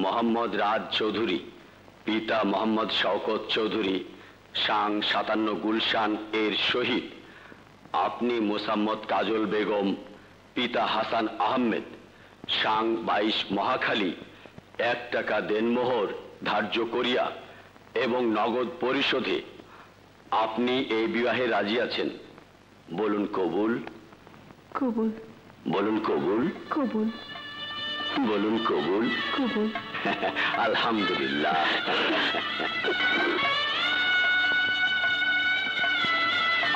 মোহাম্মদ রাজ চৌধুরী, পিতা মোহাম্মদ শওকত চৌধুরী, সাং 57 গুলশান এর শহীদ। আপনি মোসাম্মদ কাজল বেগম, পিতা হাসান আহমেদ, সাং 22 মহাখালী, 1 টাকা দেনমোহর ধার্য করিয়া এবং নগদ পরিশোধে আপনি এই বিবাহে রাজি আছেন? বলুন কবুল। কবুল। বলুন কবুল। কবুল। বলুন কবুল। কবুল। আলহামদুলিল্লাহ।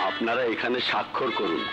আপনারা এখানে স্বাক্ষর করুন।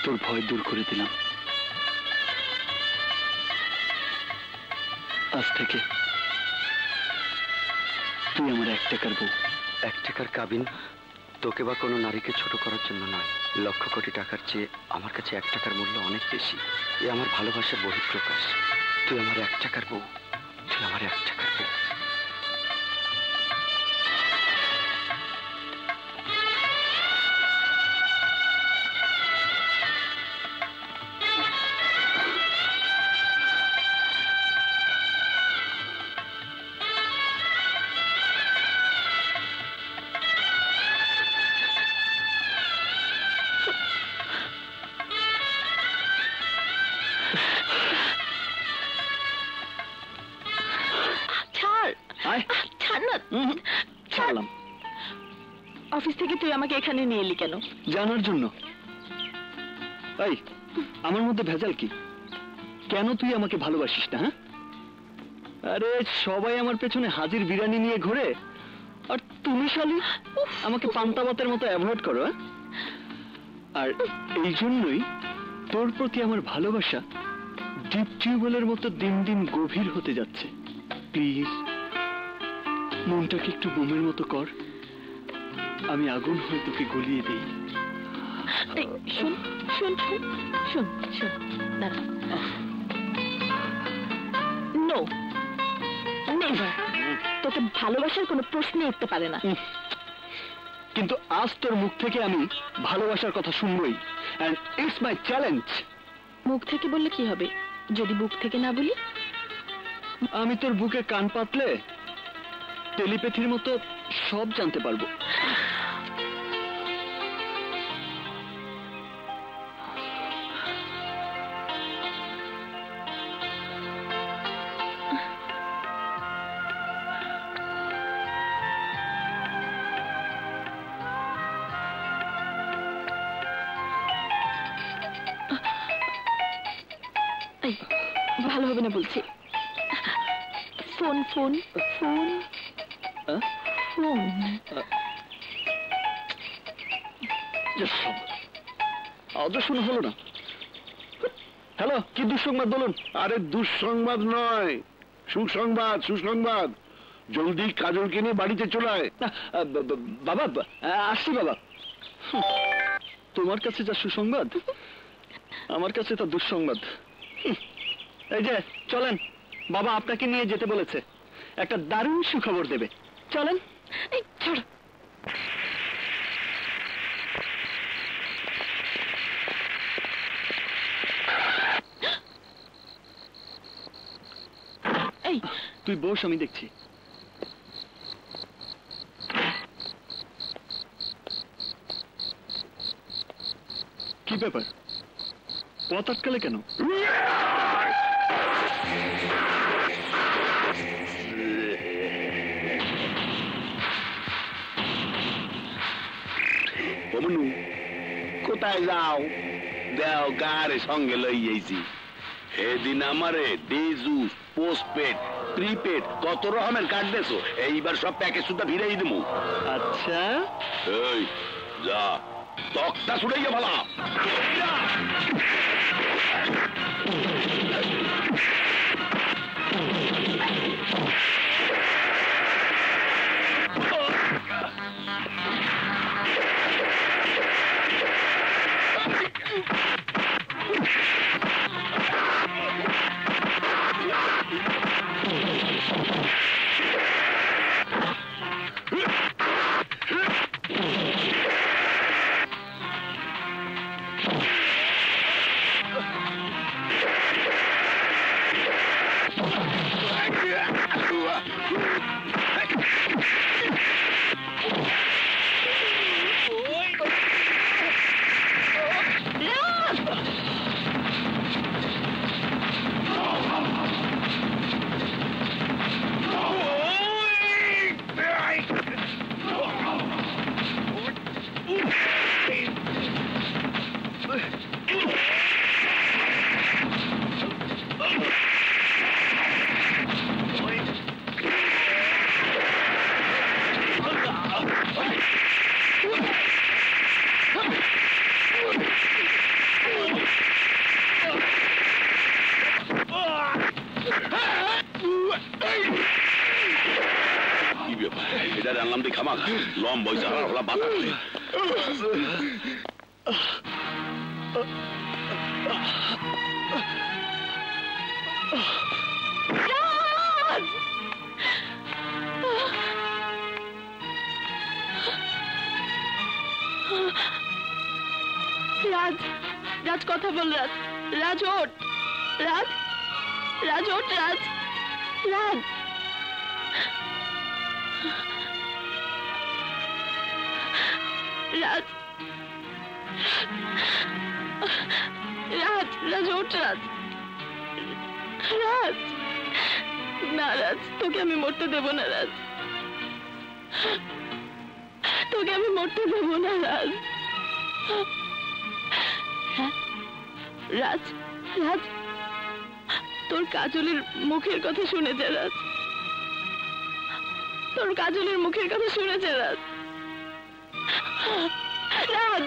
তোর ভয় দূর করে দিলাম। আজ থেকে তুই আমার 1 টাকার বউ। 1 টাকার কাবিন তোকে বা কোনো নারীকে ছোট করার জন্য নয়। লক্ষ কোটি টাকার চেয়ে আমার কাছে 1 টাকার মূল্য অনেক বেশি। এ আমার ভালোবাসার বহিঃপ্রকাশ। তুই আমার 1 টাকার বউ। তুই আমার 1 টাকার বউ। অফিস থেকে তুই আমাকে এখানে নিয়ে এলি কেন? জানার জন্য। এই আমার মধ্যে ভেজাল কি? কেন তুই আমাকে ভালোবাসিস না? হ্যাঁ, আরে সবাই আমার পেছনে হাজির বিরিয়ানি নিয়ে ঘুরে, আর তুমি শালি আমাকে পান্তা ভাতের মতো অ্যাভয়েড করো। আর এই জন্যই তোর প্রতি আমার ভালোবাসা ডিপ টিউবওয়েলের মতো দিন দিন গভীর হতে যাচ্ছে। প্লিজ মনটাকে একটু বোমের মতো কর, আমি আগুন হয়ে তোকে গলিয়ে দিই। শোন শোন শোন শোন, দাঁড়া। No, never. তোকে ভালোবাসার কোনো প্রশ্নই উঠতে পারে না। কিন্তু আজ তোর মুখ থেকে আমি ভালোবাসার কথা শুনবই, এন্ড ইটস মাই চ্যালেঞ্জ। মুখ থেকে বললে কি হবে যদি বুক থেকে না বলি? আমি তোর বুকে কান পাতলে টেলিপ্যাথির মতো সব জানতে পারবো। ভালো হবে না বলছি। Phone phone phone phone. শোনা হলো না। হ্যালো, কি দুঃসংবাদ বলুন? আরে দুঃসংবাদ নয়, সুসংবাদ। সুসংবাদ, জলদি কাজলকে নিয়ে বাড়িতে চলে আয়। বাবা আসছি বাবা। তোমার কাছে যা সুসংবাদ, আমার কাছে তা দুঃসংবাদ। এই যে চলেন, বাবা আপনাকে নিয়ে যেতে বলেছে, একটা দারুণ সুখবর দেবে। চলেন। এই তুই বস, আমি দেখছি। কি ব্যাপার, পথ আটকালে কেন? কোথায় যাও? দেও গাড়ি সঙ্গে লই যাইছি। এদিন আমারে ডিজুস পোস্টপেড প্রিপেড কত রকমের কার্ড দেছো, এইবার সব প্যাকেজ সুদ্ধা ভিড়াই দেবো। আচ্ছা এই যা তকটা ছুড়াইয়া ভালা। এটা জানলাম তুই খামা লম বইসা হলা বাতা করে। রাজ, রাজ কথা বল। রাজ, রাজ ওঠ। রাজ, রাজ ওঠ। রাজ, রাজ, রাজ, রাজ, রাজ ওঠ। রাজ, রাজ, না রাজ, তোকে আমি মরতে দেব না। রাজ, তোকে আমি মরতে দেব না। রাজ, রাজ, রাজ, তোর কাজলের মুখের কথা শুনেছে। রাজ, তোর কাজলের মুখের কথা শুনেছে। রাজ, রাজ,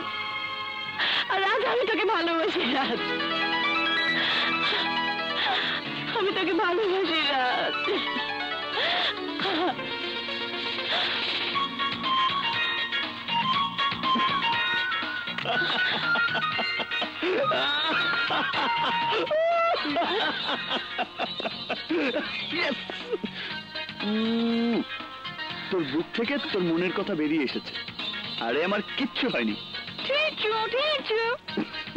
রাজ, আমি তোকে ভালোবাসি। রাজ, আমি তোকে ভালোবাসি। রাজ, তোর বুক থেকে তোর মনের কথা বেরিয়ে এসেছে। আরে আমার কিচ্ছু হয়নি।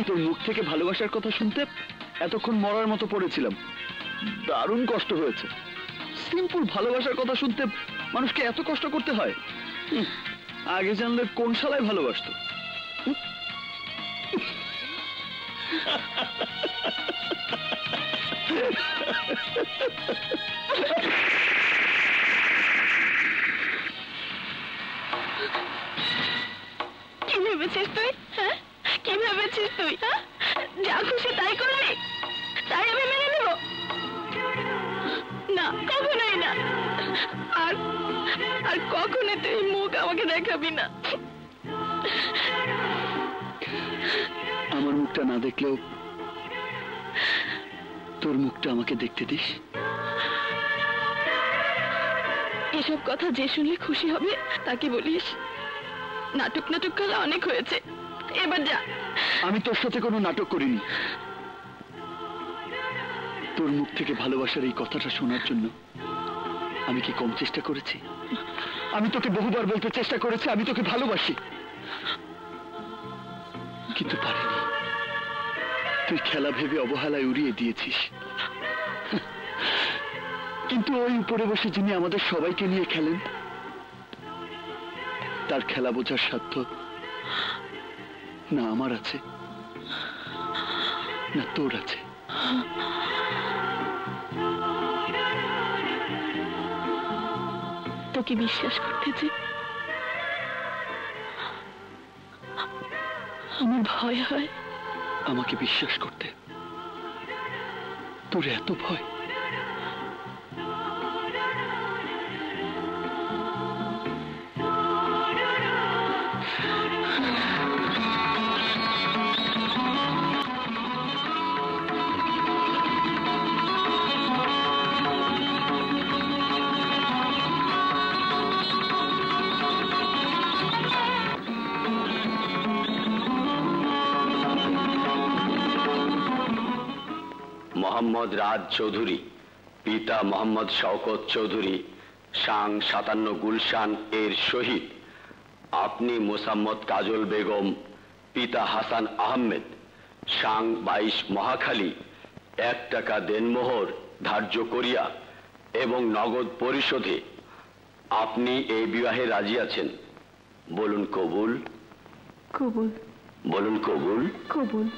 তোর মুখ থেকে ভালোবাসার কথা শুনতে এতক্ষণ মরার মতো পড়েছিলাম, দারুণ কষ্ট হয়েছে। সিম্পল ভালোবাসার কথা শুনতে মানুষকে এত কষ্ট করতে হয়? আগে জানলে কোন শালায় ভালোবাসতো। কি ভেবেছিস তুই? হ্যাঁ, কি ভেবেছিস তুই? হ্যাঁ, যা খুশি তাই করবি, তাই আমি মেনে নেব? না, কখনোই না। আর আর কখনো তুই মুখ আমাকে দেখাবি না। আমার মুখটা না দেখলেও তোর মুখটা আমাকে দেখতে দিস। এসব কথা যে শুনলে খুশি হবে তাকে বলিস। নাটক নাটক খেলা অনেক হয়েছে, এবার যা। আমি তোর সাথে কোনো নাটক করিনি। তোর মুখ থেকে ভালোবাসার এই কথাটা শোনার জন্য আমি কি কম চেষ্টা করেছি? আমি তোকে বহুবার বলতে চেষ্টা করেছি আমি তোকে ভালোবাসি, কিন্তু পারিনি। তুই খেলা ভেবে অবহেলায় উড়িয়ে দিয়েছিস। কিন্তু ওই উপরে বসে যিনি আমাদের সবাইকে নিয়ে খেলেন, তার খেলা বোঝার সাধ্য না আমার আছে না তোর আছে। তোকে বিশ্বাস করতে যে আমার ভয় হয়। আমাকে বিশ্বাস করতে তোর এত ভয়? মোহাম্মদ রাজ চৌধুরী, পিতা মোহাম্মদ শওকত চৌধুরী, সাং 57 গুলশান এর শহীদ। আপনি মোসাম্মদ কাজল বেগম, পিতা হাসান আহমেদ, সাং 22 মহাখালী 1 টাকা দেনমোহর ধার্য করিয়া এবং নগদ পরিশোধে আপনি এই বিবাহে রাজি আছেন। বলুন কবুল। কবুল। বলুন কবুল। কবুল।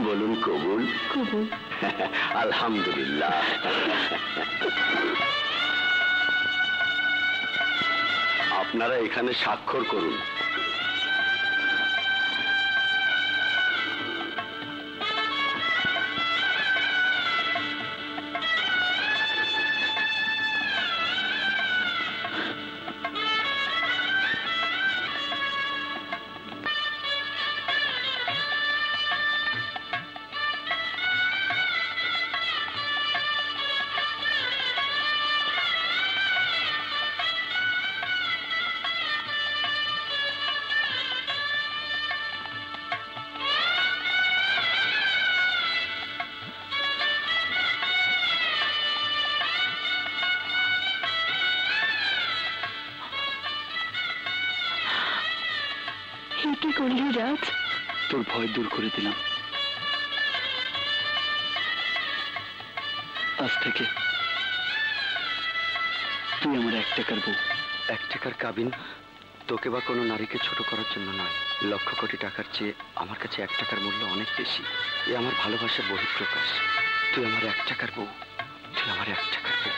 বলুন কবুল। কবুল। আলহামদুলিল্লাহ। আপনারা এখানে স্বাক্ষর করুন। কি করলি রাজ? তোর ভয় দূর করে দিলাম। আজ থেকে তুই আমার 1 টাকার বউ। 1 টাকার কাবিন তোকে বা কোনো নারীকে ছোট করার জন্য নয়। লক্ষ কোটি টাকার চেয়ে আমার কাছে 1 টাকার মূল্য অনেক বেশি। এ আমার ভালোবাসার বহিঃপ্রকাশ। তুই আমার 1 টাকার বউ। তুই আমার 1 টাকার বউ।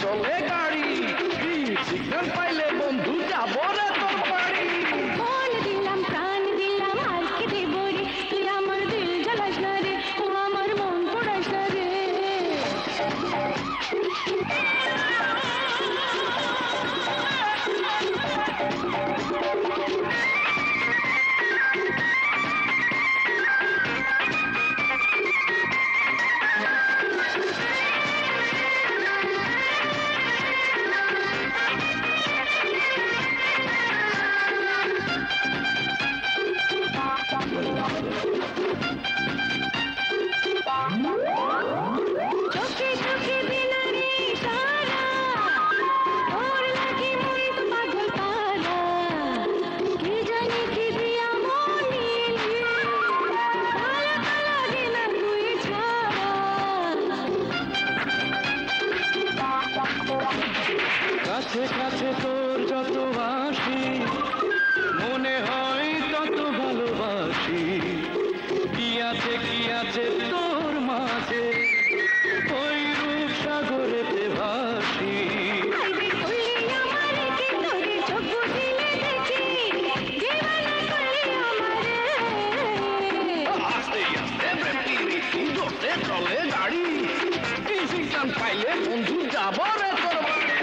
চলে গাড়ি সিগন্যাল পাইলে বন্ধু যাবো রে তোর বাড়ি। মন দিলাম প্রাণ দিলাম আর কি দেব রে, তুই আমার দিল জ্বালাস না রে, ও আমার মন পোড়াস না রে। চোখে চোখে দিলা রে সারা, তোর লাগি মন তো পাগল পারা, কি জানি কি দিয়া মন নিলি, ভালো তো লাগে না তুই ছাড়া। কাছে কাছে তোর যত বাসি, মনে হয় তত ভালোবাসি। কি আছে তোর মাঝে, ওই রূপ সাগরেতে ভাই চলে গাড়ি সিগন্যাল পাইলে বন্ধু যাব রে তোর বাড়ি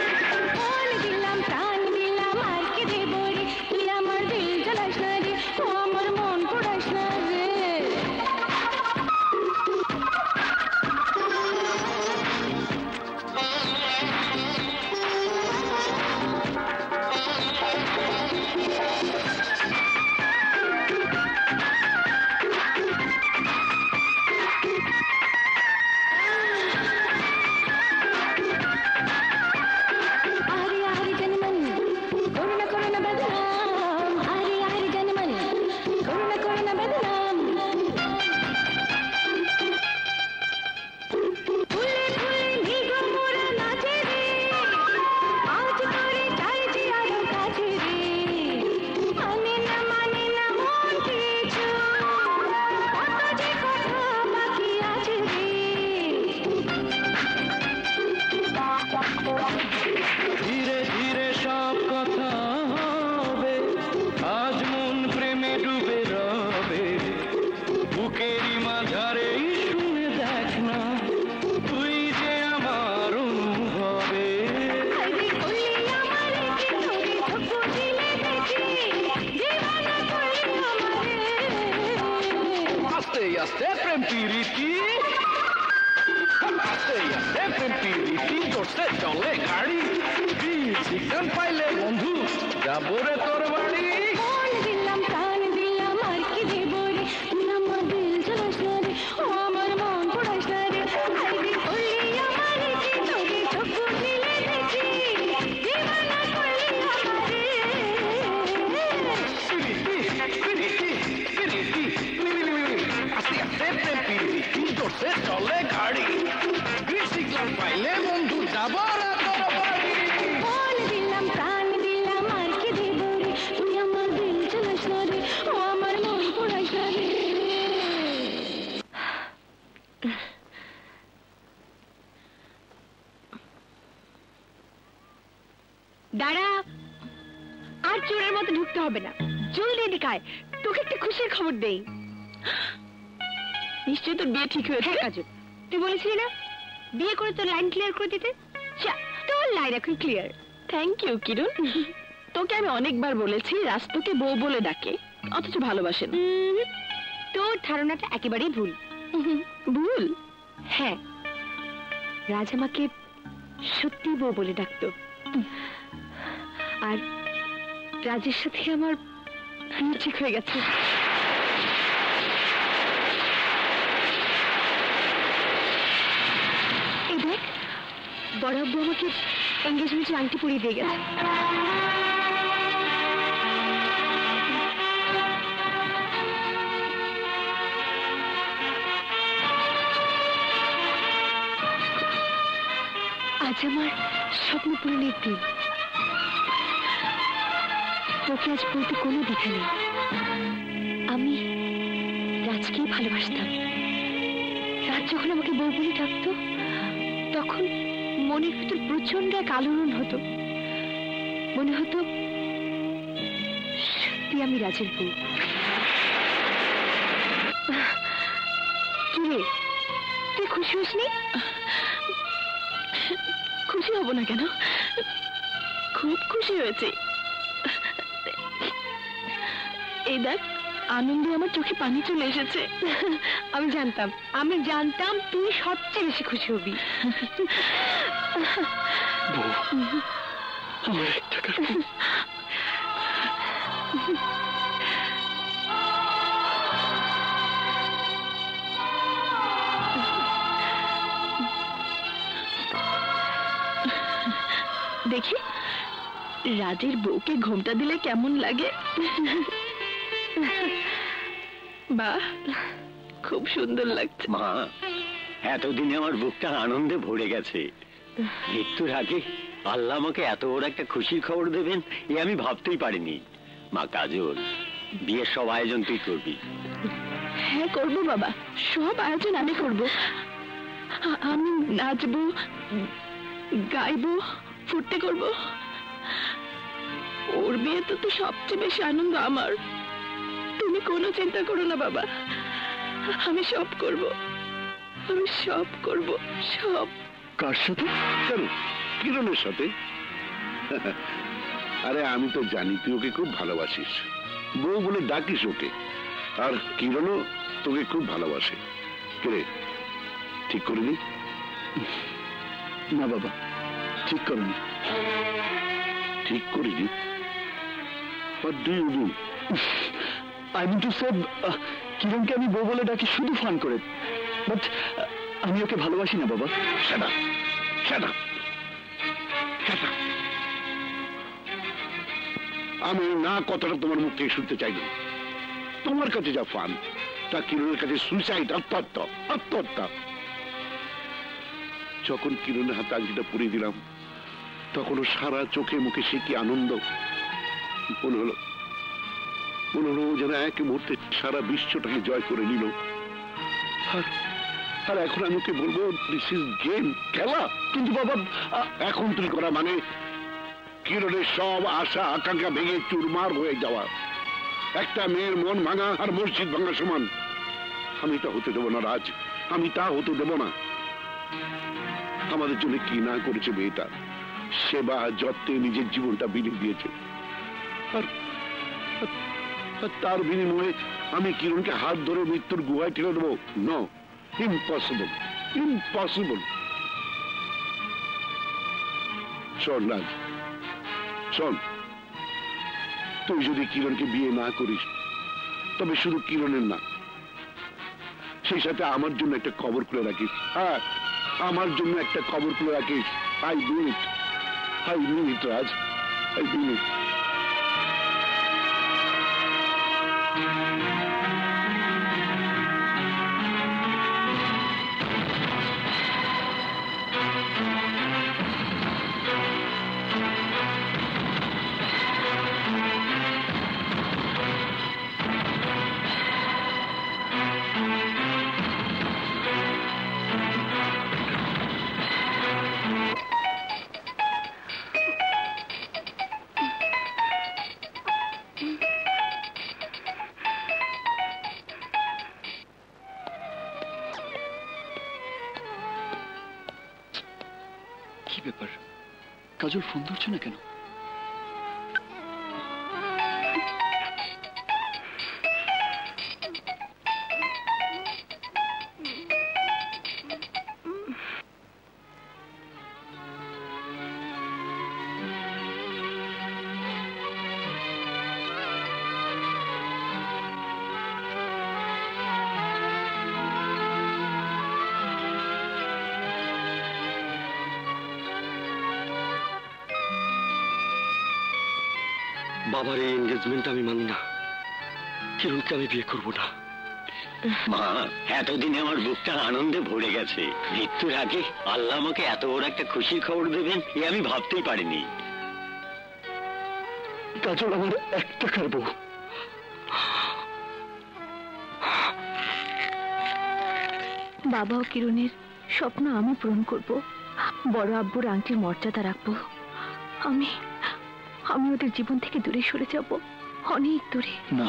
মন দিলাম প্রাণ দিলাম আর কি দেব রে তুই আমার দিল জ্বালাস না রে ও আমার মন পোড়াস না রে ধীরে ধীরে সব কথা হবে আজ মন প্রেমে ডুবে রবে বুকেরই মাঝারে শুনে দেখ না তুই যে আমার অনুভবে আস্তে আস্তে প্রেম প্রীতি আস্তে আস্তে প্রেম প্রীতি জোরসে চলে গাড়ি সিগন্যাল পাইলে বন্ধু যাব রে তোর বাড়ি মন দিলাম প্রাণ দিলাম আর কি দেব রে তুই আমার দিল জ্বালাস না রে ও আমার মন পোড়াস না রে আইবি করলি আমার কি তোরে চোখ দিলে দেখি দিবানা করলি আমারে আস্তে আস্তে প্রেম প্রীতি জোরসে চলে গাড়ি সিগন্যাল পাইলে বন্ধু যাব রে তোর বাড়ি মন দিলাম প্রাণ দিলাম আর কি দেব রে তুই আমার দিল জ্বালাস না রে ও আমার মন পোড়াস না রে দাঁড়া, আর চোরের মতো ঢুকতে হবে না, জলদি এদিকে আয়, তোকে একটা খুশির খবর দেই। নিশ্চয়ই তোর বিয়ে ঠিক হয়েছে। হ্যাঁ কাজল, তুই বলেছিলি না বিয়ে করে তোর লাইন ক্লিয়ার করে দিতে, তোর লাইন এখন ক্লিয়ার। থ্যাংক ইউ কিরণ। তোকে আমি অনেকবার বলেছি রাজ তোকে বউ বলে ডাকে, অথচ ভালোবাসে না। তোর ধারণাটা একেবারেই ভুল। ভুল? হ্যাঁ, রাজ আমাকে সত্যি বউ বলে ডাকতো, আর রাজের সাথে আমার বিয়ে ঠিক হয়ে গেছে। এই দেখ, বড় আব্বু আমাকে এঙ্গেজমেন্টের আংটি পরিয়ে দিয়ে গেছে। আজ আমার স্বপ্ন পূরণের দিন। তোকে আজ বলতে কোনো দ্বিধা নেই, আমি রাজকেই ভালোবাসতাম। রাজ যখন আমাকে বউ বলে ডাকতো তখন মনের ভিতর প্রচন্ড এক আলোড়ন হতো, মনে হতো সত্যি আমি রাজের বউ। কি রে, তুই খুশি হসনি? খুশি হব না কেন, খুব খুশি হয়েছে। এই দেখ, আনন্দে আমার চোখে পানি চলে এসেছে। আমি জানতাম তুই সবচেয়ে বেশি খুশি হবি। আমার এক টাকার বউ। দেখি রাজের বউকে ঘোমটা দিলে কেমন লাগে। বাহ, খুব সুন্দর লাগছে। মা, এতদিনে আমার বুকটা আনন্দে ভরে গেছে। মৃত্যুর আগে আল্লাহ আমাকে এত বড় একটা খুশির খবর দেবেন এ আমি ভাবতেই পারিনি। মা কাজল, বিয়ের সব আয়োজন তুই করবি? হ্যাঁ করবো বাবা, সব আয়োজন আমি করব। আমি নাচবো, গাইবো, ফুর্তি করব। ওর বিয়েতে তো সবচেয়ে বেশি আনন্দ আমার। তুমি কোনো চিন্তা করো না বাবা, আমি সব করব। আমি সব করব, সব। কার সাথে? কেন, কিরণের সাথে? আরে আমি তো জানি তুই ওকে খুব ভালোবাসিস, বউ বলে ডাকিস ওকে, আর কিরণও তোকে খুব ভালোবাসে। কে ঠিক করিনি? না বাবা, ঠিক করনি। ঠিক করিনি? What do you do? I mean to say, কিরণকে আমি বউ বলে ডাকি শুধু ফান করে, বাট আমি ওকে ভালোবাসি না বাবা। Shut up! Shut up! Shut up! আমি না কথাটা তোমার মুখ থেকে শুনতে চাই না। তোমার কাছে যা ফান, তা কিরণের কাছে সুইসাইড, আত্মহত্যা, আত্মহত্যা। যখন কিরণের হাতে আংটিটা পরিয়ে দিলাম, তখন ও সারা চোখে মুখে সে কি আনন্দ। মনে হলো ও যেন এক মুহূর্তে সারা বিশ্বটাকে জয় করে নিল। আর এখন আমি ওকে বলবো দিস ইজ গেম, খেলা। কিন্তু বাবা, এখন তুই করা মানে কিরণের সব আশা আকাঙ্ক্ষা ভেঙে চুরমার হয়ে যাওয়া। একটা মেয়ের মন ভাঙা আর মসজিদ ভাঙা সমান। আমি তা হতে দেবো না রাজ, আমি তা হতে দেব না। আমাদের জন্য কি না করেছে মেয়েটা, সেবা যত্নে নিজের জীবনটা বিলিয়ে দিয়েছে। আর তার বিনিময়ে আমি কিরণকে হাত ধরে মৃত্যুর গুহায় ঠেলে দেবো? No, impossible, impossible. শোন রাজ, শোন, তুই যদি কিরণকে বিয়ে না করিস, তবে শুধু কিরণের না, সেই সাথে আমার জন্য একটা কবর খুলে রাখিস। হ্যাঁ, আমার জন্য একটা কবর খুলে রাখিস। I do it, I do it Raj, I do it. কি ব্যাপার, কাজল ফোন ধরছে না কেন? বাবার এই এনগেজমেন্ট আমি মানি না। কিরণকে আমি বিয়ে করবো না। মা, এতদিনে আমার বুকটা আনন্দে ভরে গেছে। মৃত্যুর আগে আল্লাহ আমাকে এত বড় একটা খুশির খবর দেবেন, এ আমি ভাবতেই পারিনি। কাজল আমার এক টাকার বউ। বাবা ও কিরণের স্বপ্ন আমি পূরণ করব, বড় আব্বুর আংটির মর্যাদা রাখবো। আমি ওদের জীবন থেকে দূরে সরে যাব, অনেক দূরে। না,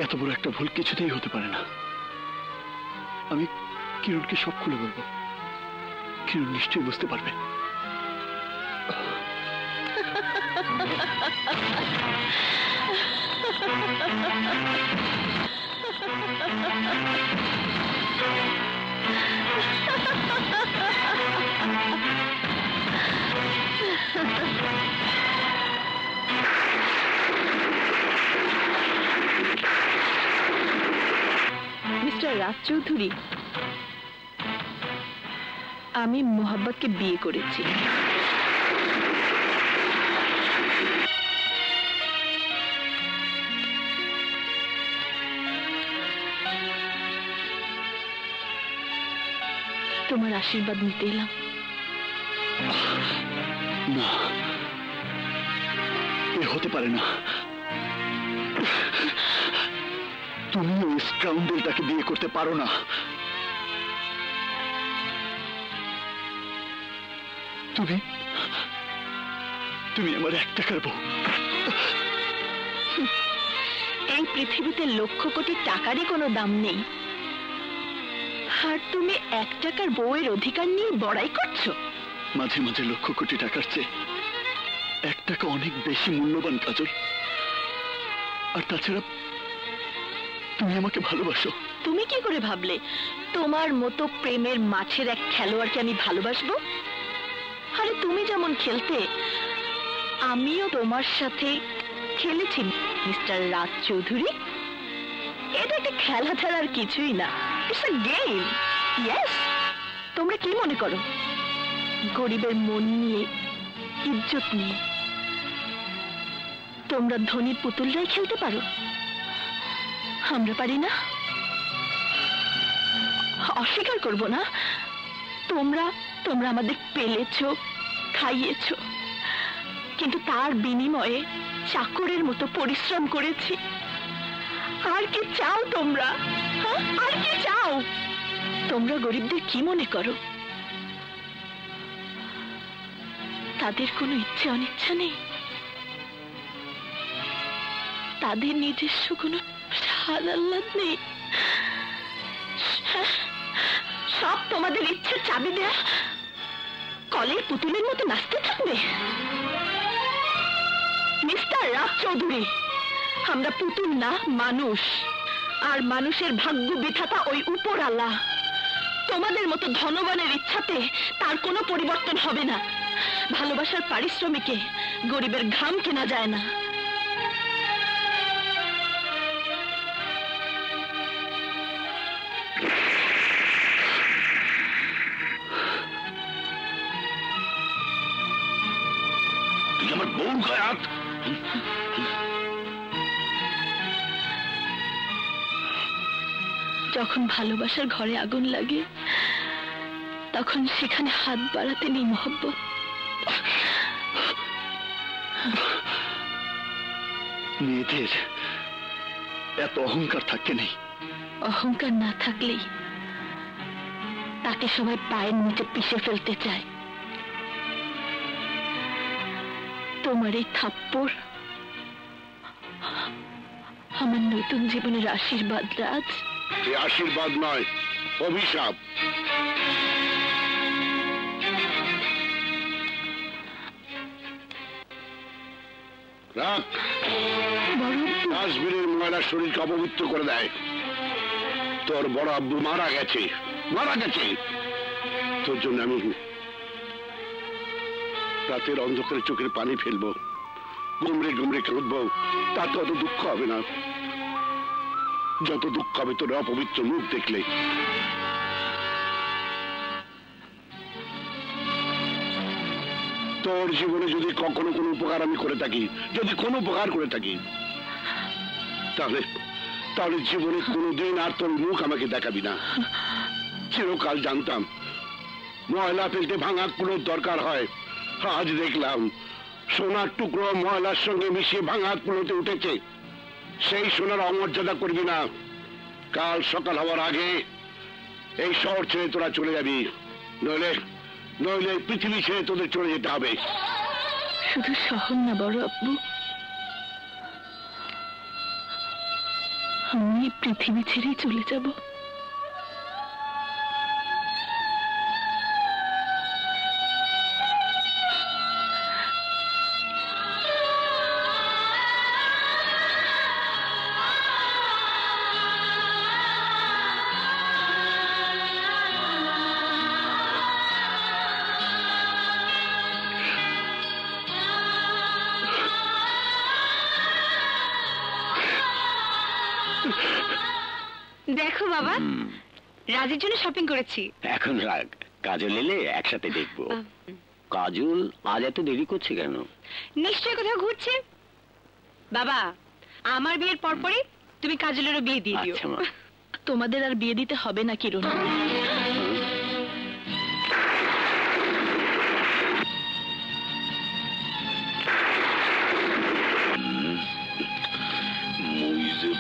এত বড় একটা ভুল কিছুতেই হতে পারে না। আমি কিরণকে সব খুলে বলবো, কিরণ নিশ্চয়ই বুঝতে পারবে। মিস্টার রাজ চৌধুরী, আমি মোহাব্বতকে বিয়ে করেছি। তোমার আশীর্বাদ নিতে এলাম। না, এ হতে পারে না। তুমি ওই স্কাউন্ডেলটাকে বিয়ে করতে পারো না। তুমি আমার এক টাকার বউ। এই পৃথিবীতে লক্ষ কোটি টাকারই কোনো দাম নেই, আর তুমি 1 টাকার বউয়ের অধিকার নিয়ে বড়াই করছো? মাঝে মাঝে লক্ষ কোটি টাকার চেয়ে 1 টাকা অনেক বেশি মূল্যবান কাজল। আর তাছাড়া তুমি আমাকে ভালোবাসো। তুমি কি করে ভাবলে তোমার মতো প্রেমের মাছের এক খেলোয়াড়কে আমি ভালোবাসবো? আরে তুমি যেমন খেলতে আমিও তোমার সাথে খেলেছি মিস্টার রাজ চৌধুরী। এটা একটা খেলা ছাড়ার কিছুই না, ইটস আ গেম। ইয়েস, তোমরা কি মনে করো গরিবের মন নিয়ে, ইজ্জত নিয়ে তোমরা ধনী পুতুলরাই খেলতে পারো? আমরা পারি না, অস্বীকার করব না। তোমরা তোমরা আমাদের পেলেছো, খাইয়েছো, কিন্তু তার বিনিময়ে চাকরের মতো পরিশ্রম করেছি। আর কি চাও তোমরা? আর কি চাও? তোমরা গরিবদের কি মনে করো? তাদের কোনো ইচ্ছে অনিচ্ছা নেই, তাদের নিজস্ব কোনো স্বাদ আহ্লাদ নেই। সব তোমাদের ইচ্ছের চাবি দেয়া কলের পুতুলের মতো নাচতে থাকবে। মিস্টার রাজ চৌধুরী, আমরা পুতুল না, মানুষ। আর মানুষের ভাগ্য বিধাতা ওই উপরআল্লাহ। তোমাদের মতো ধনবানের ইচ্ছাতে তার কোনো পরিবর্তন হবে না। ভালোবাসার পারিশ্রমিকে গরিবের ঘাম কেনা যায় না। তুই আমার বউর গায়ে হাত। যখন ভালোবাসার ঘরে আগুন লাগে তখন সেখানে হাত বাড়াতে নেই মহব্বত। মেয়েদের এত অহংকার থাকতে নেই। অহংকার না থাকলেই তাকে সবাই পায়ের নিচে পিষে ফেলতে চায়। তোমার এই থাপ্পড় আমার নতুন জীবনের আশীর্বাদ রাজ। এই আশীর্বাদ নয়, অভিশাপ। রাখ। কাশ্মীরের ময়লা শরীরকে অপবিত্র করে দেয়। তোর বড় আব্বু মারা গেছে, মারা গেছে। তোর জন্য আমি রাতের অন্ধকারে চোখের পানি ফেলবো, গুমড়ে গুমড়ে কাঁদবো। তাতে অত দুঃখ হবে না যত দুঃখ হবে তোর অপবিত্র মুখ দেখলে। তোর জীবনে যদি কখনো কোনো উপকার আমি করে থাকি, যদি কোনো উপকার করে থাকি, তাহলে তাহলে জীবনে কোনোদিন আর তোর মুখ আমাকে দেখাবি না। চিরকাল জানতাম ময়লা ফেলতে ভাঙা কুলোর দরকার হয়। আজ দেখলাম সোনার টুকরো ময়লার সঙ্গে মিশিয়ে ভাঙা কুলোতে উঠেছে। সেই সোনার অমর্যাদা করবি না। কাল সকাল হওয়ার আগে এই শহর ছেড়ে তোরা চলে যাবি, নইলে নইলে পৃথিবী ছেড়ে তোদের চলে যেতে হবে। শুধু শহর না বড় আব্বু, আমি পৃথিবী ছেড়েই চলে যাব। দেখো বাবা, রাজের জন্য শপিং করেছি। এখন রাগ, কাজল এলে একসাথে দেখবো। কাজল আজ এত দেরি করছে কেন? নিশ্চয় কোথাও ঘুরছে। বাবা, আমার বিয়ের পরপরই তুমি কাজলেরও বিয়ে দিয়ে দিও। আচ্ছা মা। তোমাদের আর বিয়ে দিতে হবে না কিরণ।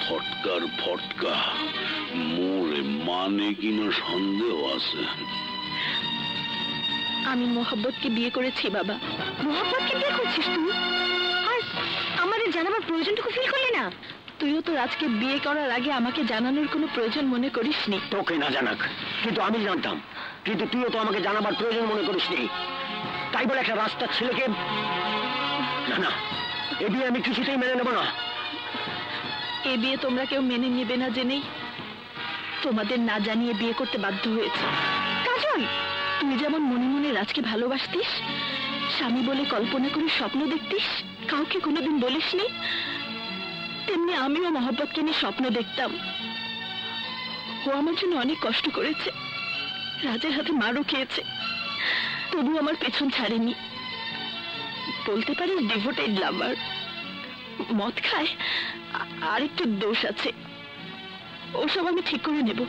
ফটকার ফটকা মোরে মানে কিনা সন্দেহ আছে। আমি মোহাব্বতকে বিয়ে করেছি বাবা। মোহাব্বতকে বিয়ে করছিস তুই? আর আমাদের জানাবার প্রয়োজনটুকু ফিল করলি না? তুইও তো রাজকে বিয়ে করার আগে আমাকে জানানোর কোনো প্রয়োজন মনে করিসনি। তোকে না জানাক, কিন্তু আমি জানতাম, কিন্তু তুইও তো আমাকে জানাবার প্রয়োজন মনে করিসনি। তাই বলে একটা রাস্তার ছেলেকে, না না, এ বিয়ে আমি কিছুতেই মেনে নেব না। এ বিয়ে তোমরা কেউ মেনে নেবে না জেনেই তোমাদের না জানিয়ে বিয়ে করতে বাধ্য হয়েছে। কাজল, তুই যেমন মনে মনে রাজকে ভালোবাসতিস, স্বামী বলে কল্পনা করে স্বপ্ন দেখতিস, কাউকে কোনোদিন বলিসনি, তেমনি আমিও মহব্বতকে নিয়ে স্বপ্ন দেখতাম। ও আমার জন্য অনেক কষ্ট করেছে, রাজের হাতে মারও খেয়েছে, তবু আমার পেছন ছাড়েনি। বলতে পারিস ডিভোটেড লাভার। মদ খায়, আর একটু দোষ আছে, ওসব আমি ঠিক করে নেব।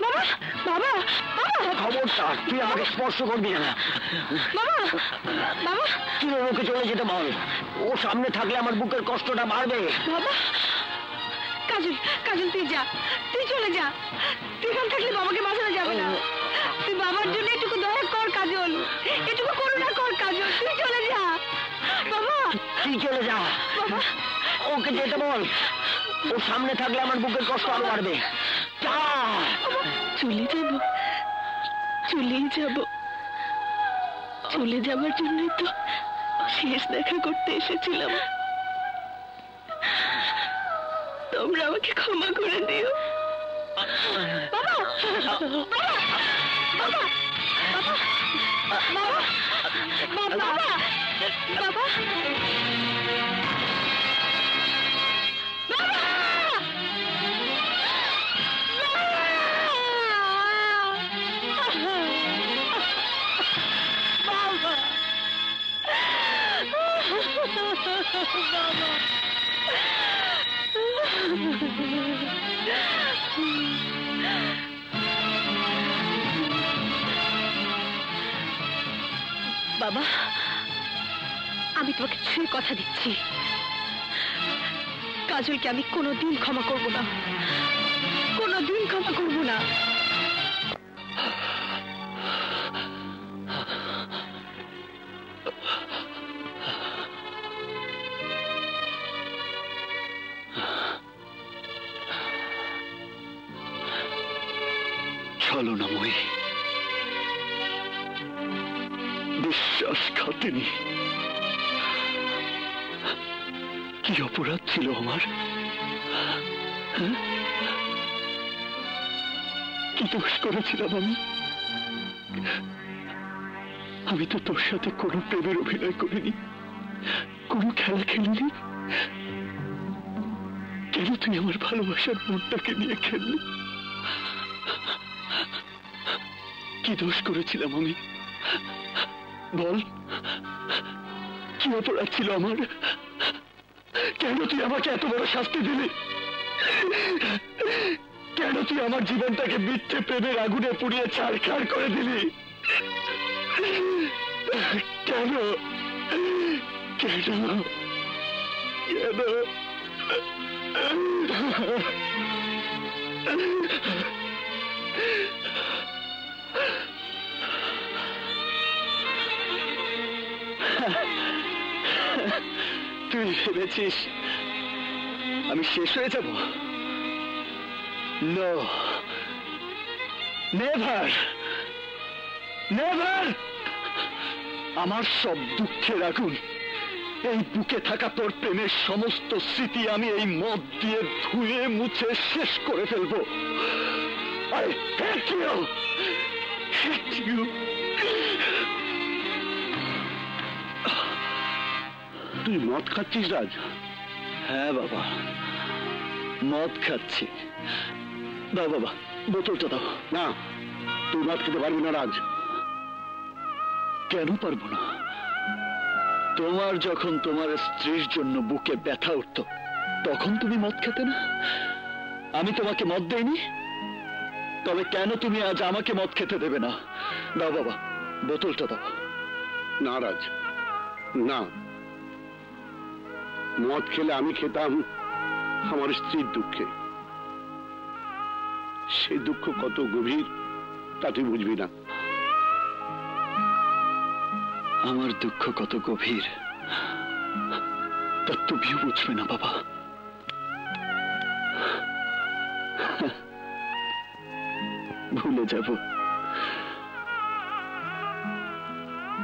বাবা, বাবা, বাবা, খবরদার তুই আমাকে স্পর্শ করবি না। বাবা, বাবা, তুই ওকে চলে যেতে বল, ও সামনে থাকলে আমার বুকের কষ্টটা বাড়বে। বাবা, কাজল, কাজল তুই যা, তুই চলে যা, তুই এখানে থাকলে বাবাকে বাঁচানো যাবে না। তুই বাবার জন্য একটুকু দয়া কর কাজল, একটুকু করুণা কর কাজল, তুই চলে যা বাবা। তুই চলে যা বাবা, ওকে যেতে বল, ও সামনে থাকলে আমার বুকের কষ্ট আরো বাড়বে। যা। চলে যাব, চলেই যাব, চলে যাবার জন্যই তো শেষ দেখা করতে এসেছিলাম। তোমরা আমাকে ক্ষমা করে দিও। বাবা, বাবা, বাবা, বাবা, বাবা, বাবা, বাবা, বাবা, আমি তোমাকে ছুঁয়ে কথা দিচ্ছি, কাজলকে আমি কোনোদিন ক্ষমা করব না, কোনোদিন ক্ষমা করব না। ছলনাময়ী, বিশ্বাসঘাতিনী, কি অপরাধ ছিল আমার? কি দোষ করেছিলাম আমি? আমি তো তোর সাথে কোনো প্রেমের অভিনয় করিনি, কোনো খেলা খেলিনি। কেন তুই আমার ভালোবাসার মনটাকে নিয়ে খেললি? কি দোষ করেছিলাম আমি? বল, কি অপরাধ ছিল আমার? কেন তুই আমাকে এত বড় শাস্তি দিলি? কেন তুই আমার জীবনটাকে মিথ্যে প্রেমের আগুনে পুড়িয়ে ছারখার করে দিলি? কেন কেন কেন? তুই ভেবেছিস আমি শেষ হয়ে যাব? No, never, never. আমার সব দুঃখের আগুন, এই বুকে থাকা তোর প্রেমের সমস্ত স্মৃতি আমি এই মদ দিয়ে ধুয়ে মুছে শেষ করে ফেলবো। I hate you! Hate you! তুই মদ খাচ্ছিস রাজ? হ্যাঁ বাবা, মদ খাচ্ছি। দাও বাবা, বোতলটা দাও। না, তুই মদ খেতে পারবি না রাজ। কেন পারবো না? তোমার যখন তোমার স্ত্রীর জন্য বুকে ব্যথা উঠত, তখন তুমি মদ খেতে না? আমি তোমাকে মদ দেইনি? তবে কেন তুমি আজ আমাকে মদ খেতে দেবে না? দাও বাবা, বোতলটা দাও। না রাজ, না। মদ খেলে আমি খেতাম আমার স্ত্রীর দুঃখে। সে দুঃখ কত গভীর তা তুই বুঝবি না। আমার দুঃখ কত গভীর তা তুমিও বুঝবে না বাবা। ভুলে যাব?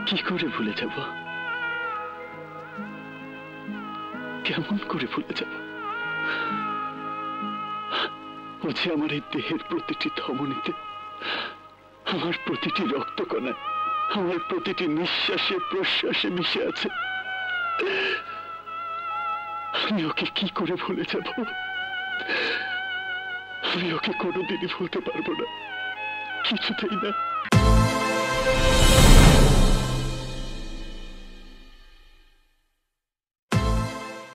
কি করে ভুলে যাব? কেমন করে ভুলে যাব? ও যে আমার এই দেহের প্রতিটি ধমনীতে, আমার প্রতিটি রক্তকণায়, আমার প্রতিটি নিঃশ্বাসে প্রশ্বাসে মিশে আছে। আমি ওকে কি করে ভুলে যাব? আমি ওকে কোনোদিনই ভুলতে পারবো না, কিছুতেই না।